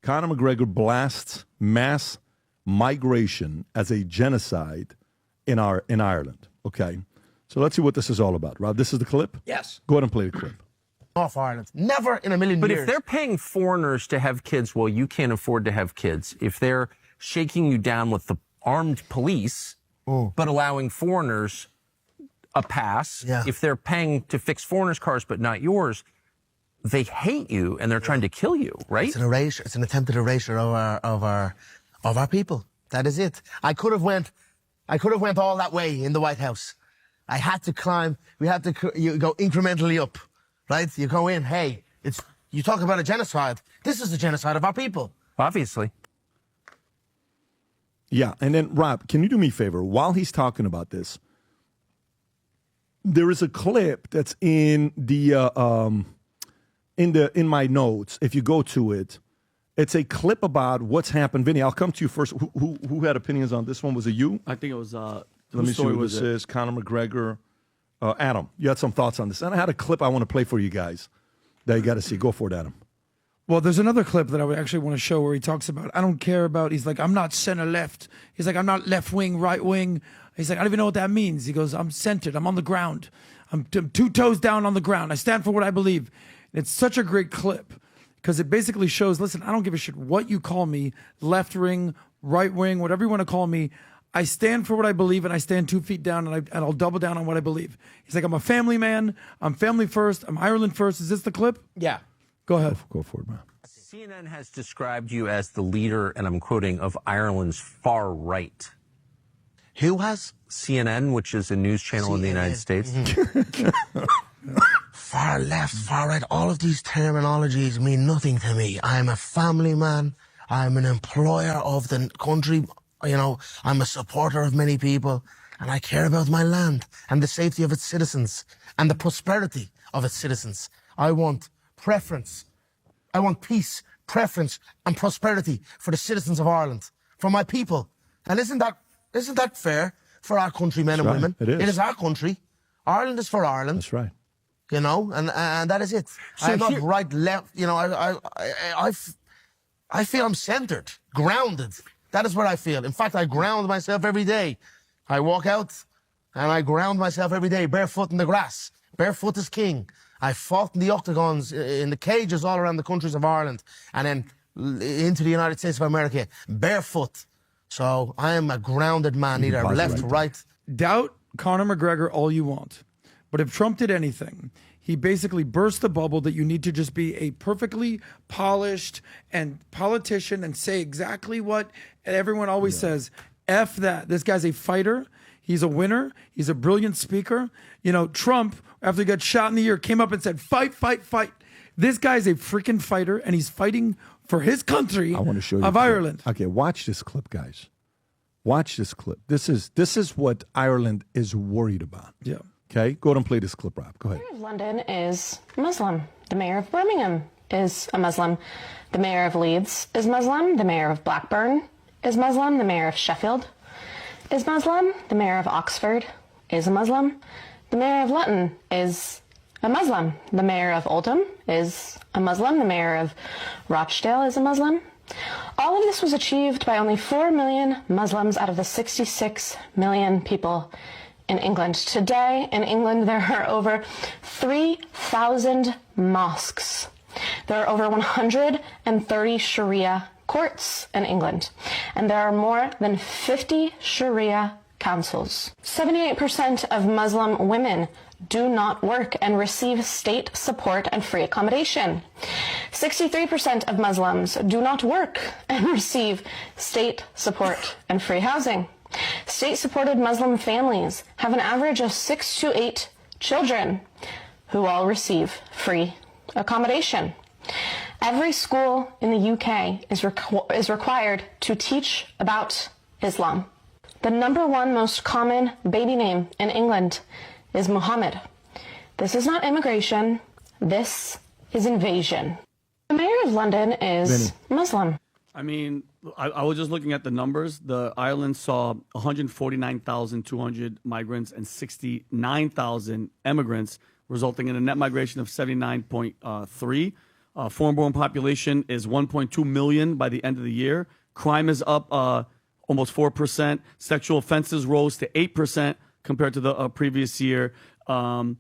Conor McGregor blasts mass migration as a genocide in Ireland. Okay, so let's see what this is all about. Rob, this is the clip? Yes. Go ahead and play the clip. Off Ireland. Never in a million But years. if they're paying foreigners to have kids while you can't afford to have kids, if they're shaking you down with the armed police, but allowing foreigners a pass, if they're paying to fix foreigners' cars but not yours, they hate you and they're trying to kill you, right? It's an erasure. It's an attempted erasure of our people. That is it. I could have went all that way in the White House. I had to climb. You go incrementally up, right? You go in. Hey, you talk about a genocide. This is the genocide of our people. Obviously. Yeah, and then Rob, can you do me a favor? While he's talking about this, there is a clip that's in the in my notes. If you go to it, it's a clip about what's happened. Vinny, I'll come to you first. Who had opinions on this one? Was it you? I think it was. Let me see who this is. Conor McGregor. Adam, you had some thoughts on this, and I had a clip I want to play for you guys that you got to see. Go for it, Adam. Well, there's another clip that I would actually want to show where he talks about, I don't care about, he's like, I'm not center left. He's like, I'm not left wing, right wing. He's like, I don't even know what that means. He goes, I'm centered. I'm on the ground. I'm 2 toes down on the ground. I stand for what I believe. And it's such a great clip because it basically shows, listen, I don't give a shit what you call me, left wing, right wing, whatever you want to call me. I stand for what I believe, and I stand 2 feet down, and I'll double down on what I believe. He's like, I'm a family man. I'm family first. I'm Ireland first. Is this the clip? Yeah. Go ahead. Go for it, man. CNN has described you as the leader, and I'm quoting, of Ireland's far right. Who has? CNN, which is a news channel in the United States. Far left, far right, all of these terminologies mean nothing to me. I'm a family man. I'm an employer of the country. You know, I'm a supporter of many people, and I care about my land and the safety of its citizens and the prosperity of its citizens. I want preference. I want peace, preference, and prosperity for the citizens of Ireland, for my people. And isn't that fair for our countrymen and women? It is. It is our country. Ireland is for Ireland. That's right. You know, and that is it. So I'm not right, left. You know, I feel I'm centered, grounded. That is what I feel. In fact, I ground myself every day. I walk out and I ground myself every day, barefoot in the grass. Barefoot is king. I fought in the octagons, in the cages all around the countries of Ireland, and then into the United States of America, barefoot. So I am a grounded man, either left, right. Doubt Conor McGregor all you want. But if Trump did anything, he basically burst the bubble that you need to just be a perfectly polished and politician and say exactly what everyone always says. F that. This guy's a fighter. He's a winner. He's a brilliant speaker. You know, Trump, after he got shot in the ear, came up and said, fight, fight, fight. This guy's a freaking fighter, and he's fighting for his country. I want to show you of Ireland. Okay, watch this clip, guys. Watch this clip. This is what Ireland is worried about. Yeah. Okay, go ahead and play this clip, Rob. Go ahead. The mayor of London is Muslim. The mayor of Birmingham is a Muslim. The mayor of Leeds is Muslim. The mayor of Blackburn is Muslim. The mayor of Sheffield is Muslim. The mayor of Oxford is a Muslim. The mayor of Luton is a Muslim. The mayor of Oldham is a Muslim. The mayor of Rochdale is a Muslim. All of this was achieved by only 4 million Muslims out of the 66 million people in England. Today in England, there are over 3,000 mosques. There are over 130 Sharia courts in England, and there are more than 50 Sharia councils. 78% of Muslim women do not work and receive state support and free accommodation. 63% of Muslims do not work and receive state support and free housing. State-supported Muslim families have an average of 6 to 8 children who all receive free accommodation. Every school in the UK is required to teach about Islam. The #1 most common baby name in England is Muhammad. This is not immigration. This is invasion. The mayor of London is Muslim. I mean, I was just looking at the numbers. The Ireland saw 149,200 migrants and 69,000 immigrants, resulting in a net migration of 79.3. Foreign-born population is 1.2 million by the end of the year. Crime is up almost 4%. Sexual offenses rose to 8% compared to the previous year. Yeah,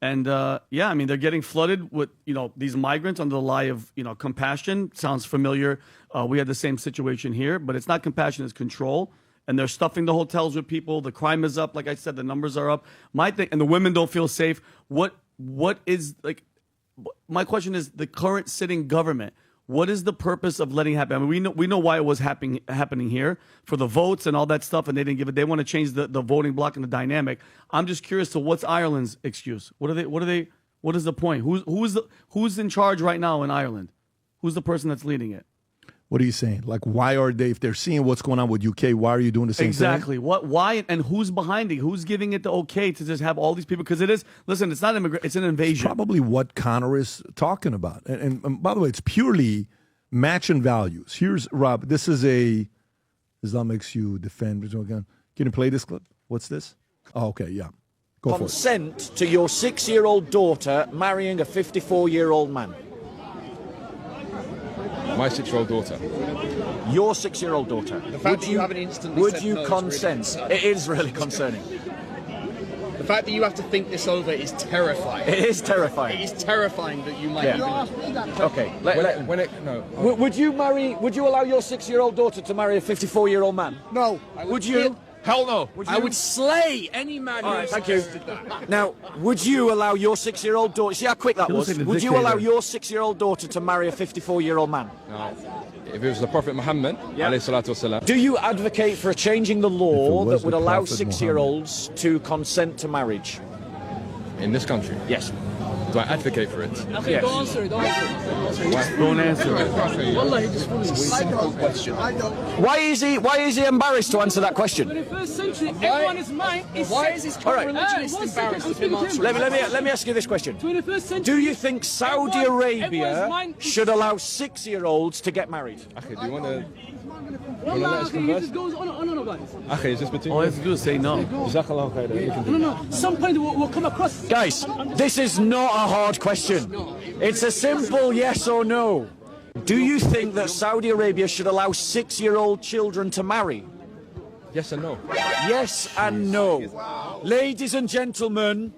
I mean, they're getting flooded with, these migrants under the lie of, compassion. Sounds familiar. We had the same situation here, but it's not compassion, it's control. And they're stuffing the hotels with people. The crime is up. Like I said, the numbers are up. My thing, and the women don't feel safe. What is, like, my question is, the current sitting government, what is the purpose of letting it happen? I mean, we know why it was happening here for the votes and all that stuff, and they didn't give it. They want to change the voting block and the dynamic. I'm just curious to what's Ireland's excuse? What is the point? Who's in charge right now in Ireland? Who's the person that's leading it? What are you saying? Like, why are they, if they're seeing what's going on with UK, why are you doing the same thing? Exactly. Why, and who's behind it? Who's giving it the okay to just have all these people? Because listen, it's not it's an invasion. It's probably what Conor is talking about. And by the way, it's purely matching values. Here's, Rob, this is Islam makes you defend. Can you play this clip? What's this? Oh, okay, yeah. Go for it. Consent to your 6-year-old daughter marrying a 54-year-old man. My 6-year-old daughter. Your 6-year-old daughter. The fact that you haven't instantly would said you no is consent? really It is really concerning. The fact that you have to think this over is terrifying. It is terrifying. It is terrifying that you might even... Okay. Would you allow your 6-year-old daughter to marry a 54-year-old man? No. Would you? Hell no. I would slay any man who Thank you. suggested that. Now, would you allow your 6-year-old daughter... See how quick that was? Would you allow your 6-year-old daughter to marry a 54-year-old man? No. If it was the Prophet Muhammad, alayhi salatu wasalam. Do you advocate for changing the law that would allow Prophet 6-year-olds to consent to marriage? In this country, Yes. do I advocate for it? Okay, don't answer it. Don't answer it. Wallahi, just want a simple question. Why is he embarrassed to answer that question? 21st century, everyone is mine. Why is his current religionist embarrassed of him answering? Let me ask you this question. 21st century. Do you think Saudi Everyone Arabia is mine. should allow 6-year-olds to get married? Okay, do you want to... Wallah, okay, he just goes on, guys. Okay, is this between All you have to do is say no. Jazakallah khairan. You can do No. Some point we'll come across. Guys, this is not a hard question. It's a simple yes or no. Do you think that Saudi Arabia should allow 6-year-old children to marry? Yes and no. Yes and no. Ladies and gentlemen,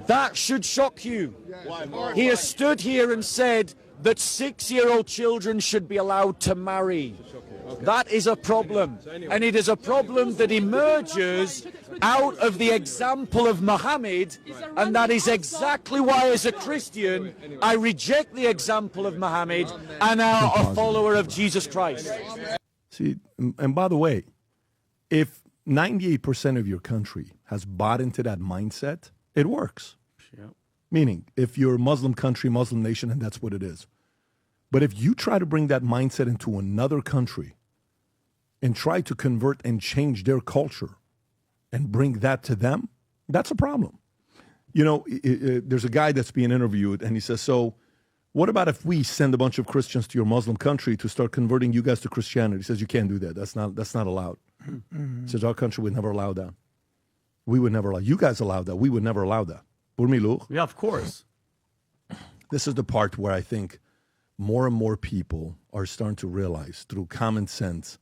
that should shock you. He has stood here and said that 6-year-old children should be allowed to marry. That is a problem. And it is a problem that emerges out of the example of Muhammad. And that is exactly why, as a Christian, I reject the example of Muhammad and am a follower of Jesus Christ. See, and by the way, if 98% of your country has bought into that mindset, it works. Meaning, if you're a Muslim country, Muslim nation, and that's what it is. But if you try to bring that mindset into another country and try to convert and change their culture and bring that to them, that's a problem. There's a guy that's being interviewed, and he says, so what about if we send a bunch of Christians to your Muslim country to start converting you guys to Christianity? He says, you can't do that. That's not allowed. He says, our country would never allow that. We would never allow. You guys allow that. We would never allow that. Yeah, of course. This is the part where I think more and more people are starting to realize through common sense,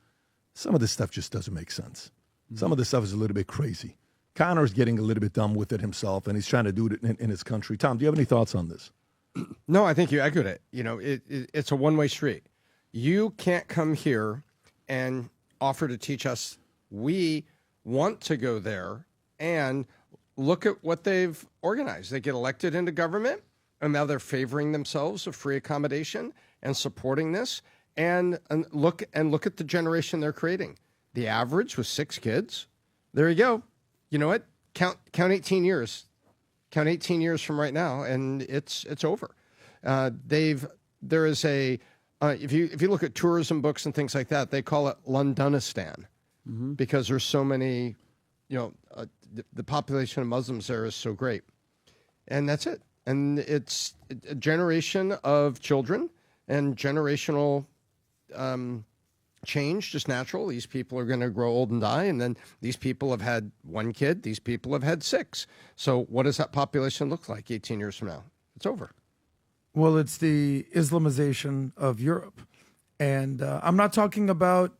some of this stuff just doesn't make sense. Some of this stuff is a little bit crazy. Conor's getting a little bit dumb with it himself, and he's trying to do it in his country. Tom, do you have any thoughts on this? No, I think you echoed it. It's a one-way street. You can't come here and offer to teach us. We want to go there and look at what they've organized. They get elected into government, and now they're favoring themselves of free accommodation and supporting this. And look at the generation they're creating. The average was 6 kids. There you go. You know what? Count 18 years. Count 18 years from right now, and it's over. There is a if you look at tourism books and things like that, they call it Londonistan because there's so many. The population of Muslims there is so great, and that's it. And it's a generation of children and generational change, just natural. These people are going to grow old and die, and then these people have had 1 kid. These people have had 6. So what does that population look like 18 years from now? It's over. Well, it's the Islamization of Europe. And I'm not talking about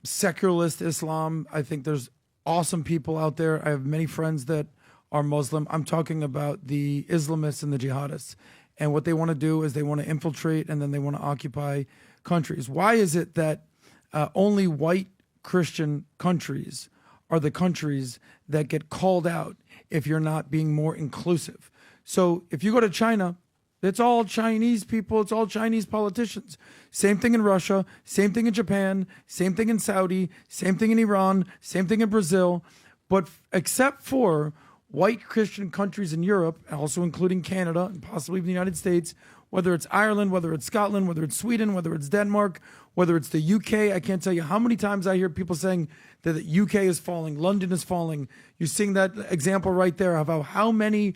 secularist Islam. I think there's awesome people out there. I have many friends that are Muslim. I'm talking about the Islamists and the jihadists. And what they want to do is they want to infiltrate and then they want to occupy countries. Why is it that only white Christian countries are the countries that get called out if you're not being more inclusive? So if you go to China, it's all Chinese people, it's all Chinese politicians. Same thing in Russia, same thing in Japan, same thing in Saudi, same thing in Iran, same thing in Brazil. But except for white Christian countries in Europe, also including Canada and possibly the United States, whether it's Ireland, whether it's Scotland, whether it's Sweden, whether it's Denmark, whether it's the UK, I can't tell you how many times I hear people saying that the UK is falling, London is falling. You're seeing that example right there of how many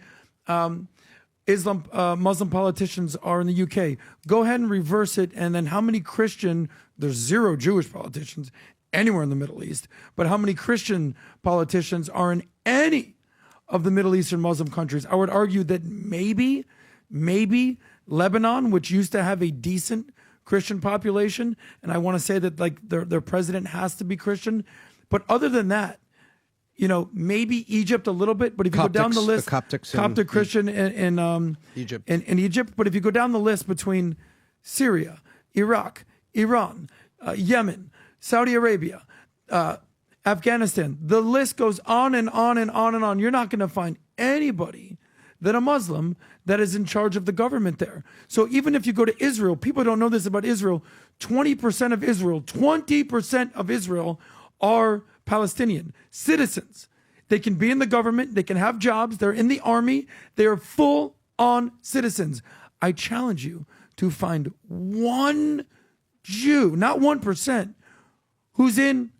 Muslim politicians are in the UK. Go ahead and reverse it, and then how many Christian, there's 0 Jewish politicians anywhere in the Middle East, but how many Christian politicians are in any of the Middle Eastern Muslim countries? I would argue that maybe Lebanon, which used to have a decent Christian population, and I want to say that like their president has to be Christian, but other than that, maybe Egypt a little bit, but if you go down the list, Coptic Christian in Egypt. In Egypt, but if you go down the list between Syria, Iraq, Iran, Yemen, Saudi Arabia, Afghanistan, the list goes on and on and on and on. You're not going to find anybody that a Muslim that is in charge of the government there. So even if you go to Israel, people don't know this about Israel, 20% of Israel are Palestinian citizens. They can be in the government. They can have jobs. They're in the army. They are full-on citizens. I challenge you to find one Jew, not 1%, who's in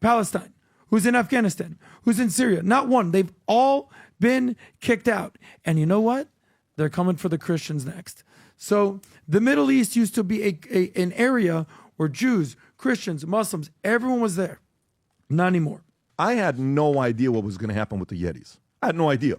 Palestine, who's in Afghanistan, who's in Syria. Not one. They've all been kicked out. And you know what? They're coming for the Christians next. So the Middle East used to be an area where Jews, Christians, Muslims, everyone was there. Not anymore. I had no idea what was going to happen with the Yetis. I had no idea.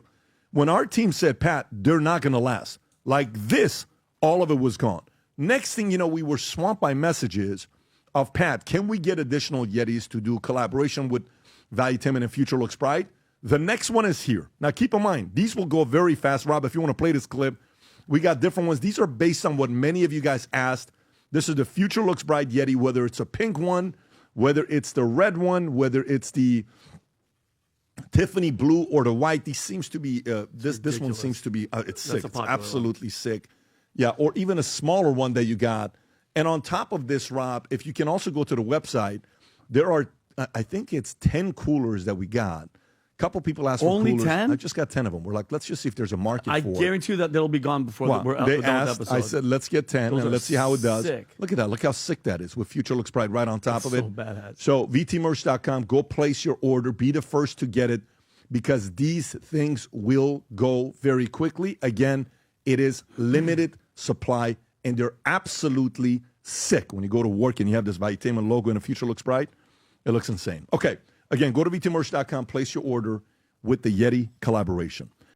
When our team said, Pat, they're not going to last, like this, all of it was gone. Next thing you know, we were swamped by messages of, Pat, can we get additional Yetis to do collaboration with Value Tim and Future Looks Bright? The next one is here. Now, keep in mind, these will go very fast. Rob, if you want to play this clip, we got different ones. These are based on what many of you guys asked. This is the Future Looks Bright Yeti, whether it's a pink one, whether it's the red one, whether it's the Tiffany blue or the white. These seems to be, this one seems to be, it's sick. It's absolutely sick. Yeah, or even a smaller one that you got. And on top of this, Rob, if you can also go to the website, there are, I think it's 10 coolers that we got. A couple people asked for only coolers. 10? I just got 10 of them. We're like, let's just see if there's a market for it. I guarantee you that they'll be gone before we're they done asked, with the episode. I said, let's get 10 and let's see how it does. Sick. Look at that. Look how sick that is with Future Looks Bright right on top of it. So badass. So VTmerch.com, go place your order. Be the first to get it because these things will go very quickly. Again, it is limited supply and they're absolutely sick. When you go to work and you have this Vitamin logo and the Future Looks Bright, it looks insane. Okay, again, go to VTmerch.com, place your order with the Yeti collaboration.